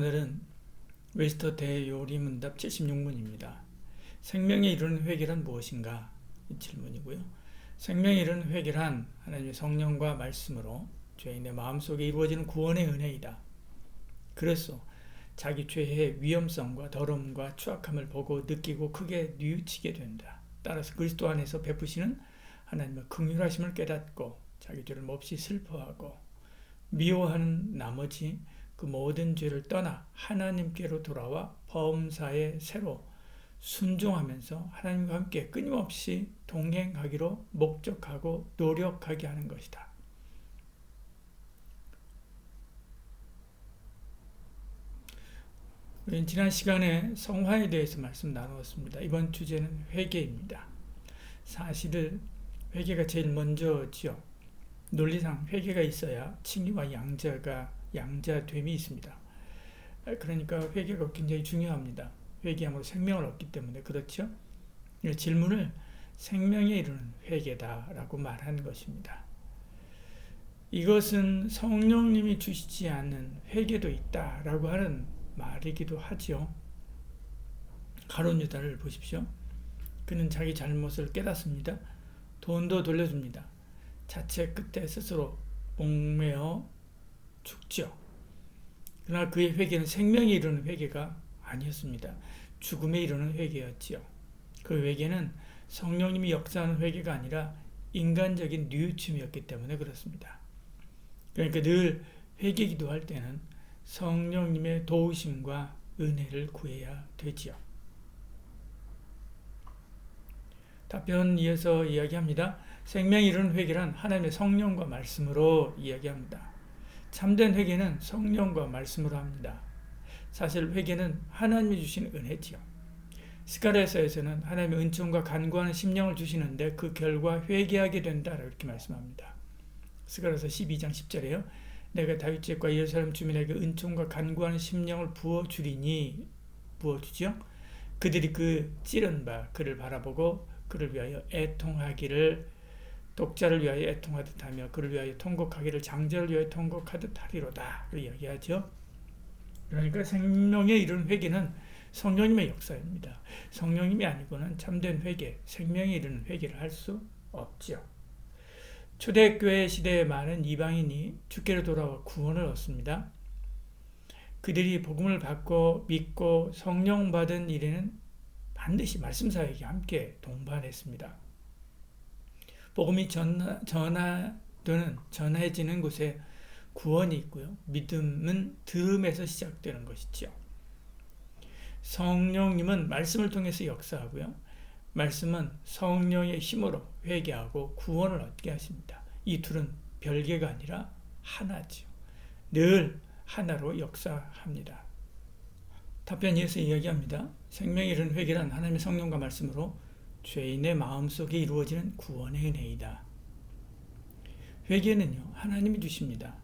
오늘은 웨스터 대요리문답 76문입니다. 생명에 이르는 회개란 무엇인가? 이 질문이고요. 생명에 이르는 회개란 하나님의 성령과 말씀으로 죄인의 마음속에 이루어지는 구원의 은혜이다. 그래서 자기 죄의 위험성과 더러움과 추악함을 보고 느끼고 크게 뉘우치게 된다. 따라서 그리스도 안에서 베푸시는 하나님의 긍휼하심을 깨닫고 자기 죄를 몹시 슬퍼하고 미워하는 나머지 그 모든 죄를 떠나 하나님께로 돌아와 범사에 새로 순종하면서 하나님과 함께 끊임없이 동행하기로 목적하고 노력하게 하는 것이다. 우리는 지난 시간에 성화에 대해서 말씀 나누었습니다. 이번 주제는 회개입니다. 사실은 회개가 제일 먼저지요. 논리상 회개가 있어야 칭의와 양자됨이 있습니다. 그러니까 회개가 굉장히 중요합니다. 회개함으로 생명을 얻기 때문에 그렇죠. 이 질문을 생명에 이르는 회개다라고 말한 것입니다. 이것은 성령님이 주시지 않는 회개도 있다라고 하는 말이기도 하죠. 가룟 유다를 보십시오. 그는 자기 잘못을 깨닫습니다. 돈도 돌려줍니다. 자체 끝에 스스로 목매어 죽죠. 그러나 그의 회개는 생명에 이르는 회개가 아니었습니다. 죽음에 이르는 회개였지요. 그 회개는 성령님이 역사하는 회개가 아니라 인간적인 뉘우침이었기 때문에 그렇습니다. 그러니까 늘 회개 기도할 때는 성령님의 도우심과 은혜를 구해야 되지요. 답변 이어서 이야기합니다. 생명에 이르는 회개란 하나님의 성령과 말씀으로 이야기합니다. 참된 회개는 성령과 말씀으로 합니다. 사실 회개는 하나님이 주신 은혜지요. 스가랴서에서는 하나님의 은총과 간구하는 심령을 주시는데 그 결과 회개하게 된다 이렇게 말씀합니다. 스가랴서 12장 10절에요. 내가 다윗 집과 예루살렘 주민에게 은총과 간구하는 심령을 부어주리니 부어주죠. 그들이 그 찌른 바 그를 바라보고 그를 위하여 애통하기를 독자를 위하여 애통하듯 하며 그를 위하여 통곡하기를 장자를 위하여 통곡하듯 하리로다 이야기하죠. 그러니까 생명에 이르는 회개는 성령님의 역사입니다. 성령님이 아니고는 참된 회개, 생명에 이르는 회개를 할 수 없지요. 초대교회 시대에 많은 이방인이 주께로 돌아와 구원을 얻습니다. 그들이 복음을 받고 믿고 성령 받은 일에는 반드시 말씀사역에 함께 동반했습니다. 복음이 전해지는 곳에 구원이 있고요. 믿음은 들음에서 시작되는 것이죠. 성령님은 말씀을 통해서 역사하고요. 말씀은 성령의 힘으로 회개하고 구원을 얻게 하십니다. 이 둘은 별개가 아니라 하나지요. 늘 하나로 역사합니다. 답변 이어서 이야기합니다. 생명에 이르는 회개란 하나님의 성령과 말씀으로 죄인의 마음속에 이루어지는 구원의 은혜이다. 회개는요, 하나님이 주십니다.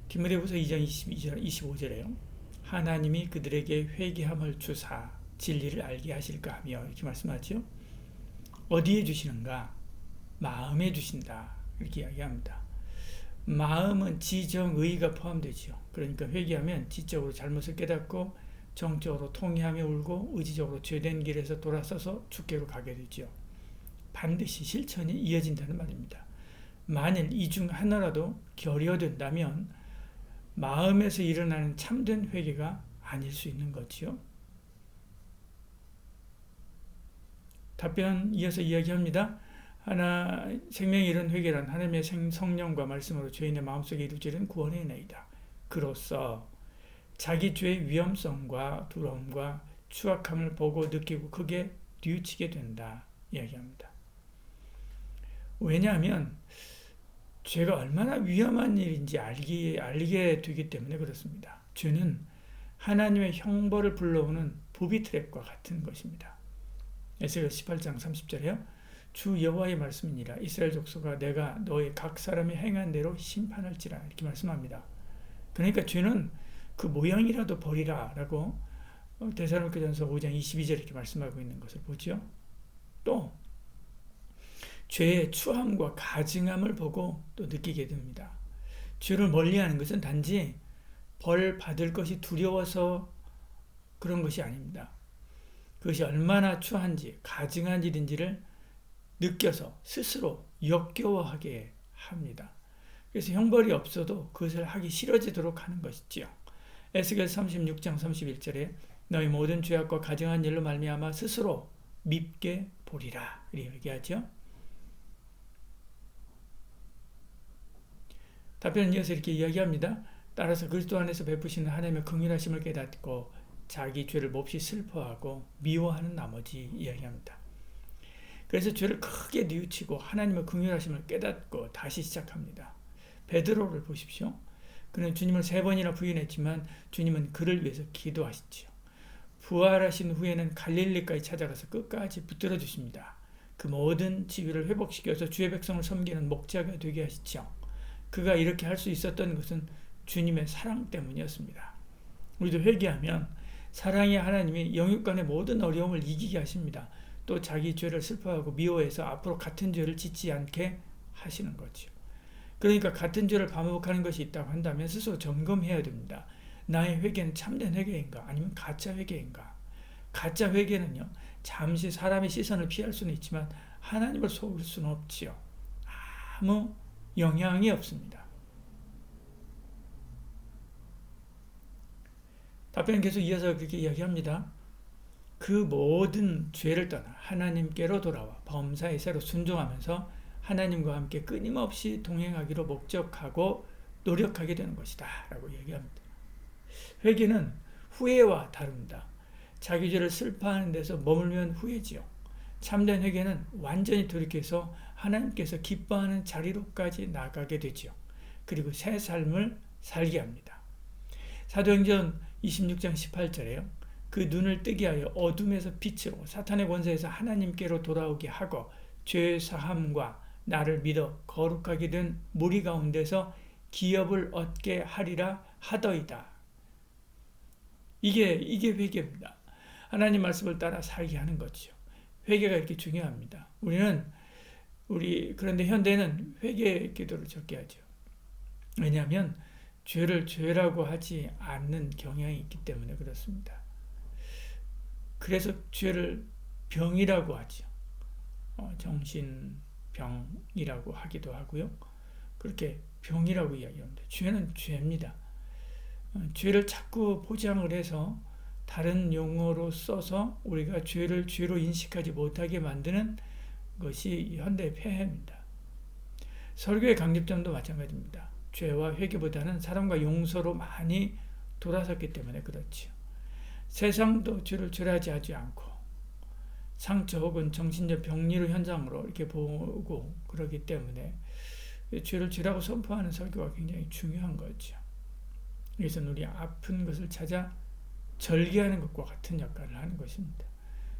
디모데후서 2장 25절에요. 하나님이 그들에게 회개함을 주사 진리를 알게 하실까 하며 이렇게 말씀하죠. 어디에 주시는가? 마음에 주신다. 이렇게 이야기합니다. 마음은 지정의가 포함되죠. 그러니까 회개하면 지적으로 잘못을 깨닫고 정적으로 통회하며 울고 의지적으로 죄된 길에서 돌아서서 주께로 가게 되죠. 반드시 실천이 이어진다는 말입니다. 만일 이 중 하나라도 결여된다면 마음에서 일어나는 참된 회개가 아닐 수 있는 거지요. 답변 이어서 이야기합니다. 생명에 이른 회개란 하나님의 성령과 말씀으로 죄인의 마음속에 이루어지는 구원의 은혜이다. 그로써 자기 죄의 위험성과 두려움과 추악함을 보고 느끼고 크게 뉘우치게 된다 이야기합니다. 왜냐하면 죄가 얼마나 위험한 일인지 알게 되기 때문에 그렇습니다. 죄는 하나님의 형벌을 불러오는 부비 트랩과 같은 것입니다. 에스겔 18장 30절에요. 주 여호와의 말씀이니라 이스라엘 족속아 내가 너의 각 사람이 행한 대로 심판할지라 이렇게 말씀합니다. 그러니까 죄는 그 모양이라도 버리라 라고 데살로니가전서 5장 22절 이렇게 말씀하고 있는 것을 보죠. 또 죄의 추함과 가증함을 보고 또 느끼게 됩니다. 죄를 멀리하는 것은 단지 벌 받을 것이 두려워서 그런 것이 아닙니다. 그것이 얼마나 추한지, 가증한 일인지를 느껴서 스스로 역겨워하게 합니다. 그래서 형벌이 없어도 그것을 하기 싫어지도록 하는 것이지요. 에스겔 36장 31절에 너희 모든 죄악과 가증한 일로 말미암아 스스로 밉게 보리라 이렇게 얘기하죠. 답변은 이어서 이렇게 이야기합니다. 따라서 그리스도 안에서 베푸시는 하나님의 긍휼하심을 깨닫고 자기 죄를 몹시 슬퍼하고 미워하는 나머지 이야기합니다. 그래서 죄를 크게 뉘우치고 하나님의 긍휼하심을 깨닫고 다시 시작합니다. 베드로를 보십시오. 그는 주님을 3번이나 부인했지만 주님은 그를 위해서 기도하시지요. 부활하신 후에는 갈릴리까지 찾아가서 끝까지 붙들어 주십니다. 그 모든 지위를 회복시켜서 주의 백성을 섬기는 목자가 되게 하시죠. 그가 이렇게 할 수 있었던 것은 주님의 사랑 때문이었습니다. 우리도 회개하면 사랑의 하나님이 영육간의 모든 어려움을 이기게 하십니다. 또 자기 죄를 슬퍼하고 미워해서 앞으로 같은 죄를 짓지 않게 하시는 거죠. 그러니까 같은 죄를 반복하는 것이 있다고 한다면 스스로 점검해야 됩니다. 나의 회개는 참된 회개인가 아니면 가짜 회개인가. 가짜 회개는요, 잠시 사람의 시선을 피할 수는 있지만 하나님을 속일 수는 없지요. 아무 영향이 없습니다. 답변은 계속 이어서 그렇게 이야기합니다. 그 모든 죄를 떠나 하나님께로 돌아와 범사에 새로 순종하면서 하나님과 함께 끊임없이 동행하기로 목적하고 노력하게 되는 것이다 라고 얘기합니다. 회개는 후회와 다릅니다. 자기 죄를 슬퍼하는 데서 머물면 후회지요. 참된 회개는 완전히 돌이켜서 하나님께서 기뻐하는 자리로까지 나가게 되지요. 그리고 새 삶을 살게 합니다. 사도행전 26장 18절에요. 그 눈을 뜨게 하여 어둠에서 빛으로 사탄의 권세에서 하나님께로 돌아오게 하고 죄 사함과 나를 믿어 거룩하게 된 무리 가운데서 기업을 얻게 하리라 하더이다. 이게 회개입니다. 하나님 말씀을 따라 살게 하는 거죠. 회개가 이렇게 중요합니다. 그런데 현대는 회개 기도를 적게 하죠. 왜냐하면 죄를 죄라고 하지 않는 경향이 있기 때문에 그렇습니다. 그래서 죄를 병이라고 하죠. 정신병이라고 하기도 하고요. 그렇게 병이라고 이야기합니다. 죄는 죄입니다. 죄를 자꾸 포장을 해서 다른 용어로 써서 우리가 죄를 죄로 인식하지 못하게 만드는 것이 현대의 폐해입니다. 설교의 강집점도 마찬가지입니다. 죄와 회개보다는 사랑과 용서로 많이 돌아섰기 때문에 그렇지요. 세상도 죄를 죄라지 하지 않고 상처 혹은 정신적 병리로 현상으로 이렇게 보고 그러기 때문에 죄를 죄라고 선포하는 설교가 굉장히 중요한 거죠. 그래서 우리 아픈 것을 찾아 절개하는 것과 같은 역할을 하는 것입니다.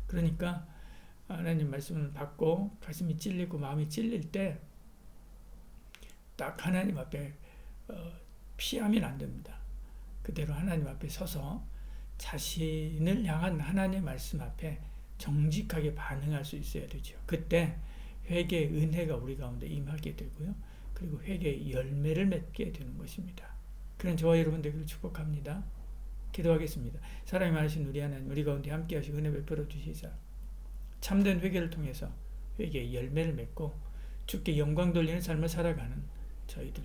그러니까 하나님 말씀을 받고 가슴이 찔리고 마음이 찔릴 때 딱 하나님 앞에 피하면 안 됩니다. 그대로 하나님 앞에 서서 자신을 향한 하나님의 말씀 앞에 정직하게 반응할 수 있어야 되죠. 그때 회개의 은혜가 우리 가운데 임하게 되고요. 그리고 회개의 열매를 맺게 되는 것입니다. 그런 저와 여러분 되기를 축복합니다. 기도하겠습니다. 사랑이 많으신 우리 하나님, 우리 가운데 함께 하시고 은혜 베풀어 주시자. 참된 회개를 통해서 회개의 열매를 맺고 주께 영광 돌리는 삶을 살아가는 저희들